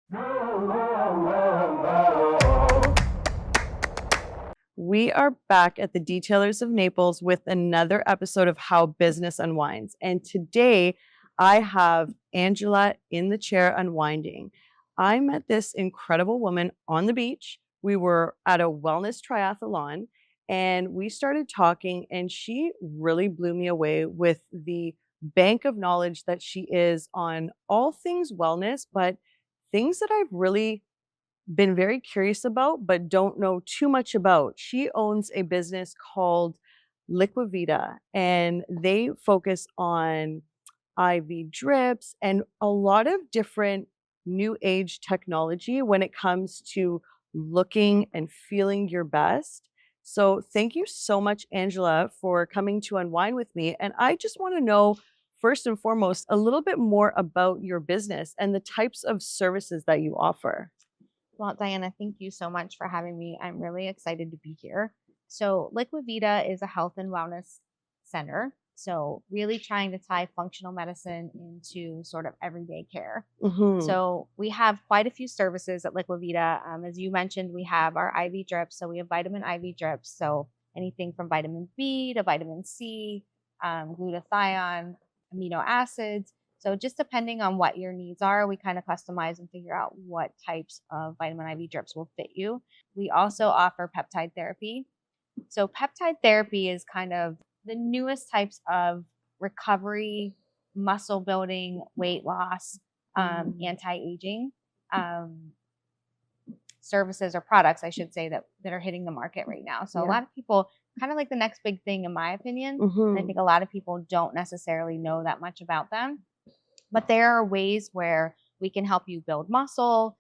We are back at the Detailers of Naples with another episode of How Business Unwinds. And today I have Angela in the chair unwinding. I met this incredible woman on the beach. We were at a wellness triathlon and we started talking, and she really blew me away with the bank of knowledge that she is on all things wellness, but things that I've really been very curious about, but don't know too much about. She owns a business called Liquivida, and they focus on IV drips and a lot of different new age technology when it comes to looking and feeling your best. So, thank you so much, Angela, for coming to unwind with me. And I just want to know, first and foremost, a little bit more about your business and the types of services that you offer. Well, Diana, thank you so much for having me. I'm really excited to be here. So, Liquivida is a health and wellness center. So, really trying to tie functional medicine into sort of everyday care. Mhm. So, we have quite a few services at Liquivida. As you mentioned, we have our IV drips. So, we have vitamin IV drips. So, anything from vitamin B to vitamin C, glutathione, amino acids. So just depending on what your needs are, we kind of customize and figure out what types of vitamin IV drips will fit you. We also offer peptide therapy. So peptide therapy is kind of the newest types of recovery, muscle building, weight loss, anti-aging services or products, I should say, that are hitting the market right now. So a lot of people, kind of like the next big thing, in my opinion, and I think a lot of people don't necessarily know that much about them. But there are ways where we can help you build muscle,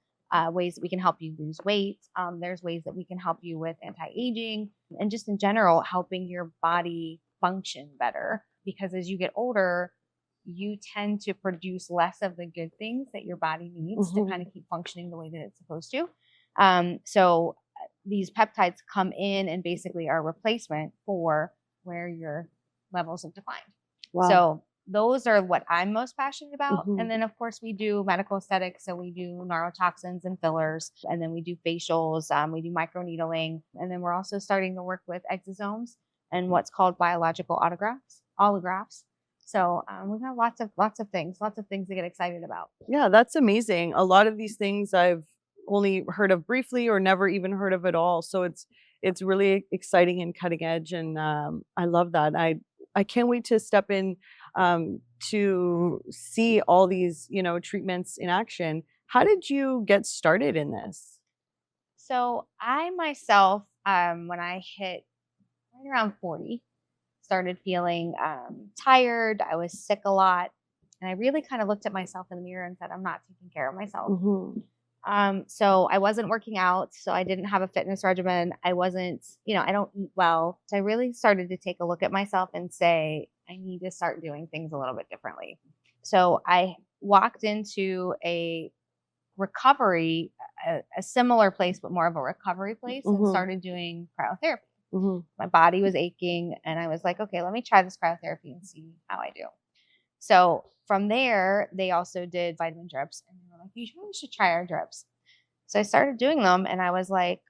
ways that we can help you lose weight. There's ways that we can help you with anti-aging and just in general, helping your body function better. Because as you get older, you tend to produce less of the good things that your body needs to kind of keep functioning the way that it's supposed to. So these peptides come in and basically are a replacement for where your levels have declined. Wow. So those are what I'm most passionate about. And then, of course, we do medical aesthetics. So we do neurotoxins and fillers, and then we do facials, we do microneedling. And then we're also starting to work with exosomes and what's called biological allografts. So we've got lots of things to get excited about. Yeah, that's amazing. A lot of these things I've only heard of briefly or never even heard of at all. So it's really exciting and cutting edge, and I love that. I can't wait to step in to see all these, treatments in action. How did you get started in this? So I myself, when I hit right around 40, started feeling tired. I was sick a lot. And I really kind of looked at myself in the mirror and said, I'm not taking care of myself. So I wasn't working out. So I didn't have a fitness regimen. I wasn't, I don't eat well. So I really started to take a look at myself and say, I need to start doing things a little bit differently. So I walked into a recovery, a similar place, but more of a recovery place, and started doing cryotherapy. My body was aching, and I was like, okay, let me try this cryotherapy and see how I do. So from there, they also did vitamin drips, and they were like, you really should try our drips. So I started doing them, and I was like,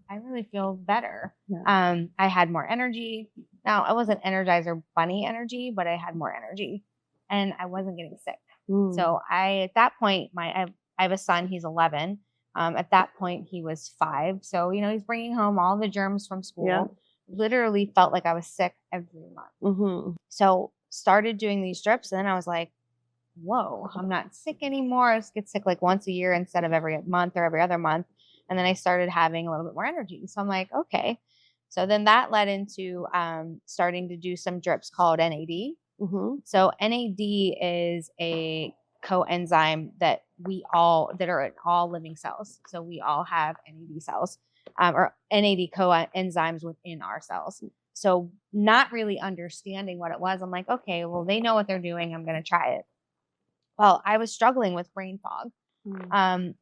I really feel better. Yeah. I had more energy. Now, I wasn't Energizer Bunny energy, but I had more energy, and I wasn't getting sick. So at that point, I have a son, he's 11. At that point, he was 5. So, he's bringing home all the germs from school. Yeah. Literally felt like I was sick every month. So started doing these drips, and then I was like, whoa, I'm not sick anymore. I just get sick like once a year instead of every month or every other month. And then I started having a little bit more energy. So I'm like, okay. So then that led into starting to do some drips called NAD. So NAD is a coenzyme that are in all living cells. So we all have NAD cells or NAD coenzymes within our cells. So not really understanding what it was, I'm like, okay, well, they know what they're doing. I'm going to try it. Well, I was struggling with brain fog.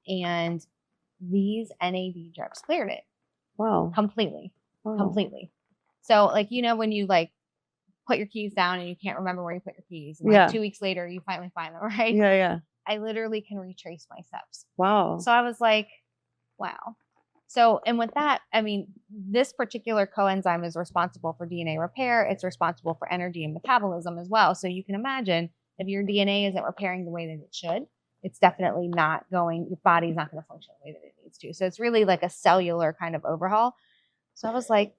And these NAD drips cleared it. Wow. Completely. So when you put your keys down and you can't remember where you put your keys. And 2 weeks later, you finally find them, right? Yeah. I literally can retrace my steps. Wow. So I was like, wow. So, and with that, I mean, this particular coenzyme is responsible for DNA repair. It's responsible for energy and metabolism as well. So you can imagine if your DNA isn't repairing the way that it should, it's definitely not going, your body's not going to function the way that it needs to. So it's really like a cellular kind of overhaul. So I was like,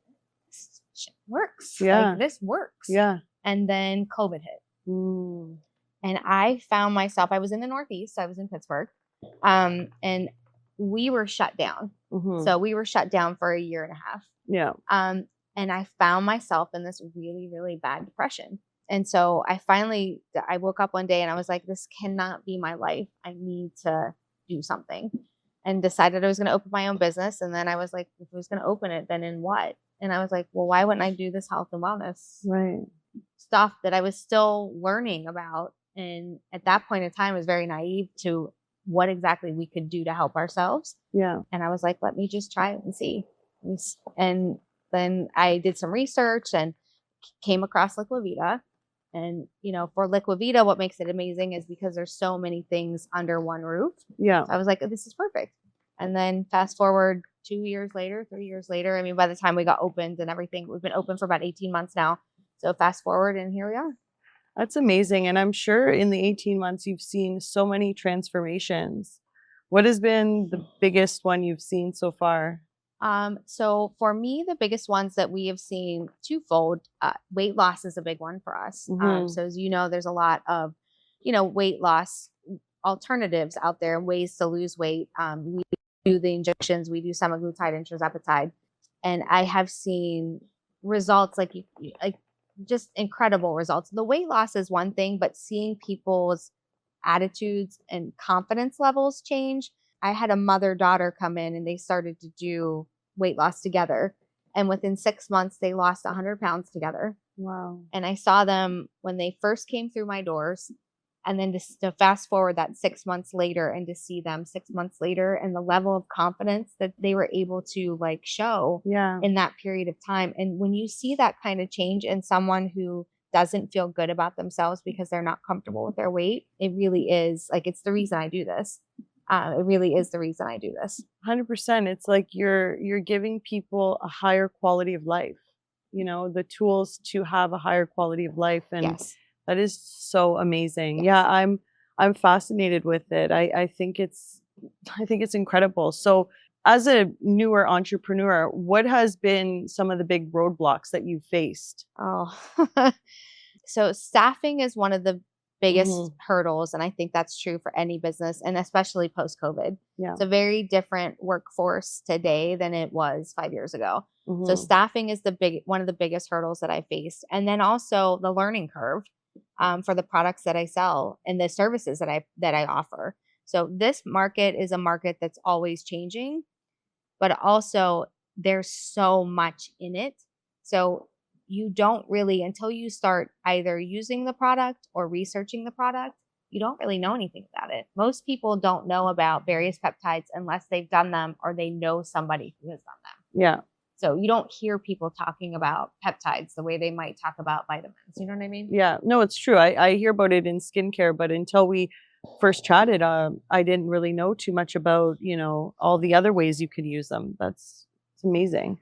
this shit works. Yeah. Like, this works. Yeah. And then COVID hit. Mm. And I found myself, I was in the Northeast, I was in Pittsburgh, and we were shut down. Mm-hmm. So we were shut down for a year and a half. Yeah. And I found myself in this really, really bad depression. And so I woke up one day and I was like, this cannot be my life. I need to do something. And decided I was going to open my own business. And then I was like, if I was going to open it, then in what? And I was like, well, why wouldn't I do this health and wellness stuff that I was still learning about? And at that point in time, I was very naive to what exactly we could do to help ourselves. Yeah. And I was like, let me just try it and see. And then I did some research and came across Liquivida. And, you know, for Liquivida, what makes it amazing is because there's so many things under one roof. Yeah. So I was like, oh, this is perfect. And then fast forward 2 years later, 3 years later, I mean, by the time we got opened and everything, we've been open for about 18 months now. So fast forward and here we are. That's amazing. And I'm sure in the 18 months, you've seen so many transformations. What has been the biggest one you've seen so far? So for me, the biggest ones that we have seen twofold, weight loss is a big one for us. Mm-hmm. So as you know, there's a lot of, you know, weight loss alternatives out there and ways to lose weight. We do the injections, we do semaglutide and tirzepatide, and I have seen results like just incredible results. The weight loss is one thing, but seeing people's attitudes and confidence levels change. I had a mother-daughter come in and they started to do weight loss together. And within 6 months, they lost 100 pounds together. Wow. And I saw them when they first came through my doors. And then to fast forward that 6 months later and to see them 6 months later and the level of confidence that they were able to like show in that period of time. And when you see that kind of change in someone who doesn't feel good about themselves because they're not comfortable with their weight, it really is like, it's the reason I do this. It really is the reason I do this. 100%. It's like you're giving people a higher quality of life, you know, the tools to have a higher quality of life. And Yes. that is so amazing. Yes. Yeah, I'm fascinated with it. I think it's incredible. So as a newer entrepreneur, what has been some of the big roadblocks that you've faced? Oh, so staffing is one of the biggest hurdles. And I think that's true for any business and especially post-COVID. Yeah. It's a very different workforce today than it was 5 years ago. So staffing is one of the biggest hurdles that I faced. And then also the learning curve for the products that I sell and the services that I offer. So this market is a market that's always changing, but also there's so much in it. So you don't really, until you start either using the product or researching the product, you don't really know anything about it. Most people don't know about various peptides unless they've done them or they know somebody who has done them. Yeah. So you don't hear people talking about peptides the way they might talk about vitamins. You know what I mean? Yeah. No, it's true. I hear about it in skincare, but until we first chatted, I didn't really know too much about, you know, all the other ways you could use them. It's amazing.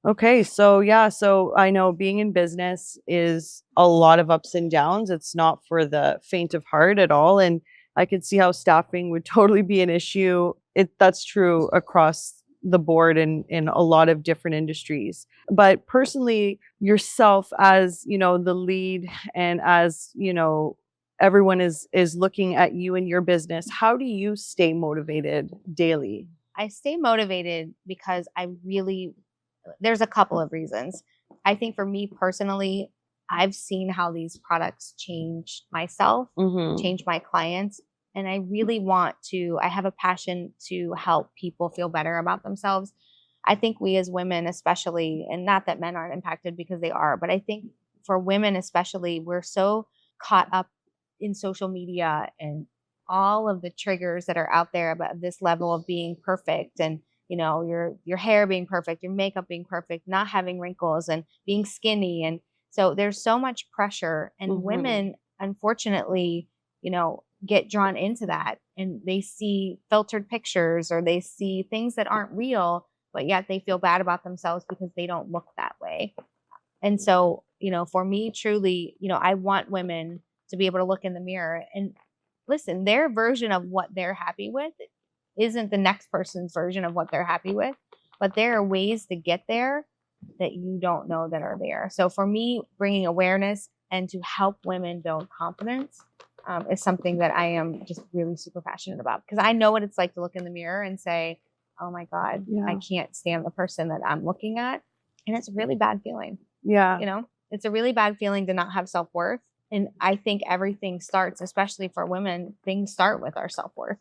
Okay. So yeah, so I know being in business is a lot of ups and downs. It's not for the faint of heart at all. And I could see how staffing would totally be an issue. That's true across the board in a lot of different industries. But personally, yourself as, you know, the lead and as, you know, everyone is looking at you and your business, how do you stay motivated daily? I stay motivated because there's a couple of reasons. I think for me personally, I've seen how these products change myself, change my clients. And I really I have a passion to help people feel better about themselves. I think we as women, especially, and not that men aren't impacted because they are, but I think for women especially, we're so caught up in social media and all of the triggers that are out there about this level of being perfect and, you know, your hair being perfect, your makeup being perfect, not having wrinkles and being skinny. And so there's so much pressure and women, unfortunately, you know, get drawn into that, and they see filtered pictures or they see things that aren't real, but yet they feel bad about themselves because they don't look that way. And so, for me, truly, I want women to be able to look in the mirror and listen, their version of what they're happy with isn't the next person's version of what they're happy with, but there are ways to get there that you don't know that are there. So for me, bringing awareness and to help women build confidence is something that I am just really super passionate about, because I know what it's like to look in the mirror and say, oh my God, I can't stand the person that I'm looking at. And it's a really bad feeling. Yeah. It's a really bad feeling to not have self-worth. And I think everything starts, especially for women, things start with our self-worth.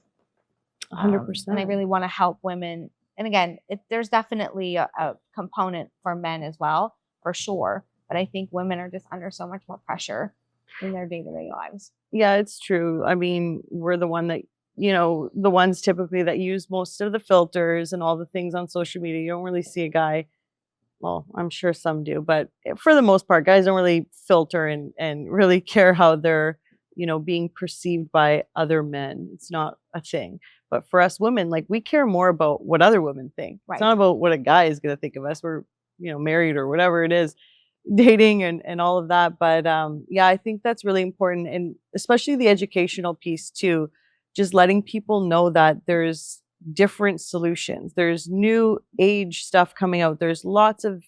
100%. And I really want to help women. And again, there's definitely a component for men as well, for sure. But I think women are just under so much more pressure in their day-to-day lives. Yeah, it's true. I mean, we're the ones typically that use most of the filters and all the things on social media. You don't really see a guy. Well, I'm sure some do, but for the most part, guys don't really filter and really care how they're, being perceived by other men. It's not a thing. But for us women, like, we care more about what other women think. Right. It's not about what a guy is going to think of us. We're, married or whatever it is, dating and all of that. But yeah, I think that's really important. And especially the educational piece too, just letting people know that there's different solutions. There's new age stuff coming out. There's lots of,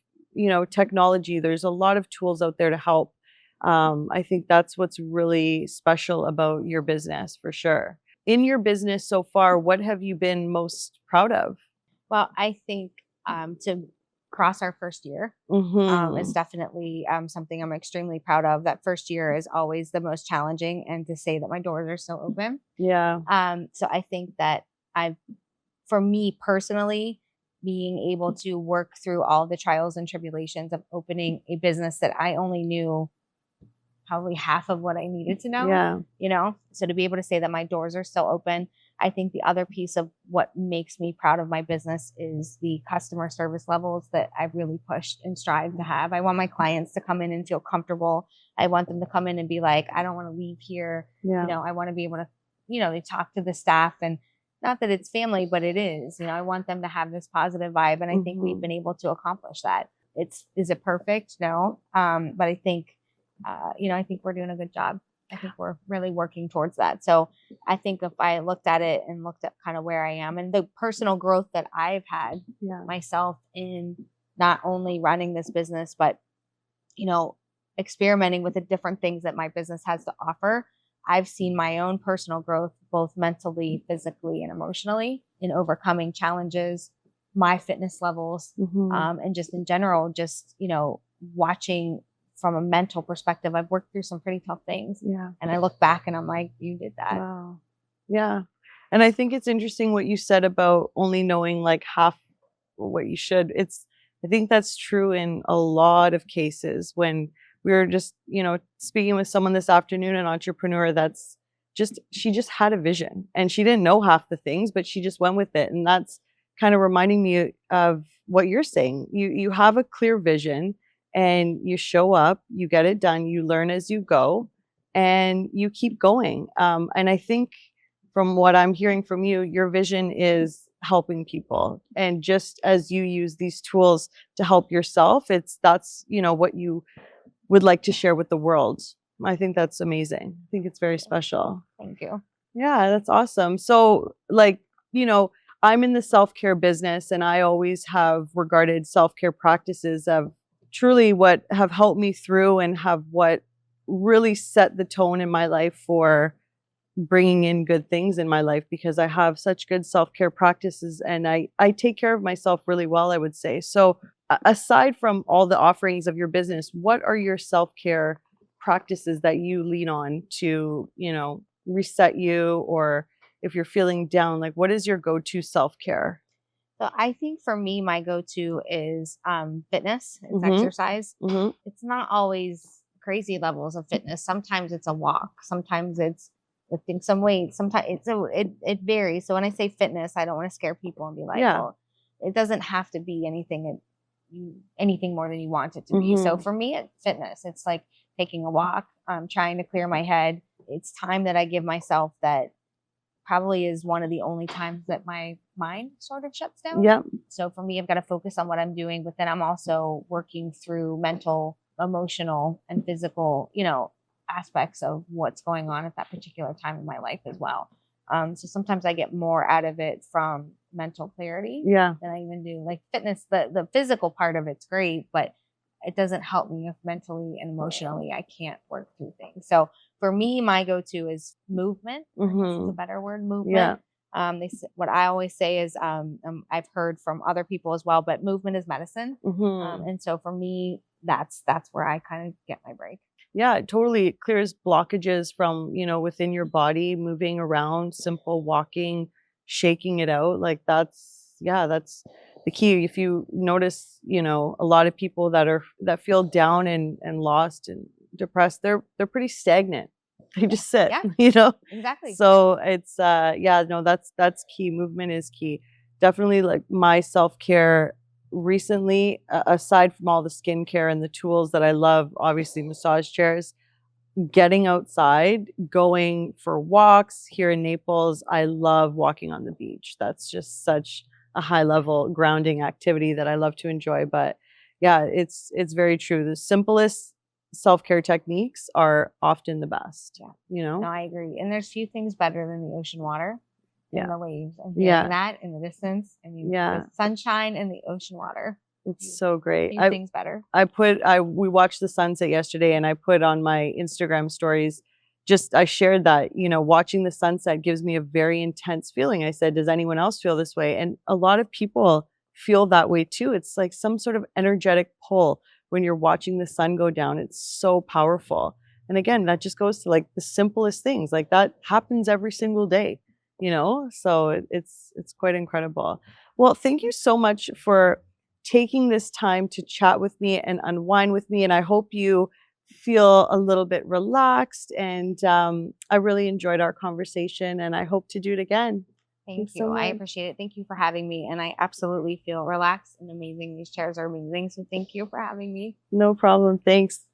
technology. There's a lot of tools out there to help. I think that's what's really special about your business, for sure. In your business so far, what have you been most proud of? Well, I think to cross our first year is definitely something I'm extremely proud of. That first year is always the most challenging, and to say that my doors are still open. Yeah. So I think that for me personally, being able to work through all the trials and tribulations of opening a business that I only knew probably half of what I needed to know. Yeah. So to be able to say that my doors are still open. I think the other piece of what makes me proud of my business is the customer service levels that I've really pushed and strived to have. I want my clients to come in and feel comfortable. I want them to come in and be like, I don't want to leave here. Yeah. I want to be able to, they talk to the staff, and not that it's family, but it is, I want them to have this positive vibe. And I think we've been able to accomplish that. Is it perfect? No. But I think, I think we're doing a good job. I think we're really working towards that. So I think if I looked at it and looked at kind of where I am and the personal growth that I've had myself in not only running this business, but, experimenting with the different things that my business has to offer, I've seen my own personal growth, both mentally, physically, and emotionally, in overcoming challenges, my fitness levels, and just in general, just, watching from a mental perspective. I've worked through some pretty tough things. Yeah. And I look back and I'm like, you did that. Wow. Yeah. And I think it's interesting what you said about only knowing like half what you should. I think that's true in a lot of cases. When we were just, speaking with someone this afternoon, an entrepreneur she just had a vision and she didn't know half the things, but she just went with it. And that's kind of reminding me of what you're saying. You have a clear vision and you show up, you get it done, you learn as you go, and you keep going. And I think from what I'm hearing from you, your vision is helping people. And just as you use these tools to help yourself, that's what you would like to share with the world. I think that's amazing. I think it's very special. Thank you. Yeah, that's awesome. So I'm in the self-care business, and I always have regarded self-care practices of truly what have helped me through and have what really set the tone in my life for bringing in good things in my life, because I have such good self-care practices and I take care of myself really well, I would say. So aside from all the offerings of your business, what are your self-care practices that you lean on to, reset you, or if you're feeling down, like what is your go-to self-care? So I think for me, my go-to is fitness. It's exercise. It's not always crazy levels of fitness. Sometimes it's a walk. Sometimes it's lifting some weights. Sometimes it varies. So when I say fitness, I don't want to scare people and be like, well, it doesn't have to be anything more than you want it to be. So for me, it's fitness. It's like taking a walk, trying to clear my head. it's time that I give myself that probably is one of the only times that my mind sort of shuts down. Yeah. So for me, I've got to focus on what I'm doing, but then I'm also working through mental, emotional, and physical, aspects of what's going on at that particular time in my life as well. So sometimes I get more out of it from mental clarity Yeah. than I even do like fitness. The physical part of it's great, but it doesn't help me if mentally and emotionally I can't work through things. So for me, my go-to is movement. I guess is a better word, movement. Yeah. What I always say is, I've heard from other people as well, but movement is medicine. And so for me, that's where I kind of get my break. Yeah, it totally clears blockages from, within your body, moving around, simple walking, shaking it out. Like that's the key. If you notice, a lot of people that feel down and lost and depressed, they're pretty stagnant. They just sit, Yeah, exactly. So it's no, that's key. Movement is key. Definitely like my self-care recently, aside from all the skincare and the tools that I love, obviously massage chairs, getting outside, going for walks here in Naples. I love walking on the beach. That's just such a high level grounding activity that I love to enjoy. But yeah, it's very true. The simplest self-care techniques are often the best. Yeah. No, I agree. And there's few things better than the ocean water and the waves and hearing Yeah. that in the distance. I mean, Yeah. the sunshine and the ocean water. It's so great. Few things better. We watched the sunset yesterday and I put on my Instagram stories, I shared that, watching the sunset gives me a very intense feeling. I said, does anyone else feel this way? And a lot of people feel that way too. It's like some sort of energetic pull when you're watching the sun go down. It's so powerful. And again, that just goes to like the simplest things. Like that happens every single day, so it's quite incredible. Well, thank you so much for taking this time to chat with me and unwind with me. And I hope you feel a little bit relaxed. And I really enjoyed our conversation and I hope to do it again. Thank you. so I much. appreciate it. Thank you for having me. And I absolutely feel relaxed and amazing. These chairs are amazing. So thank you for having me. No problem. Thanks.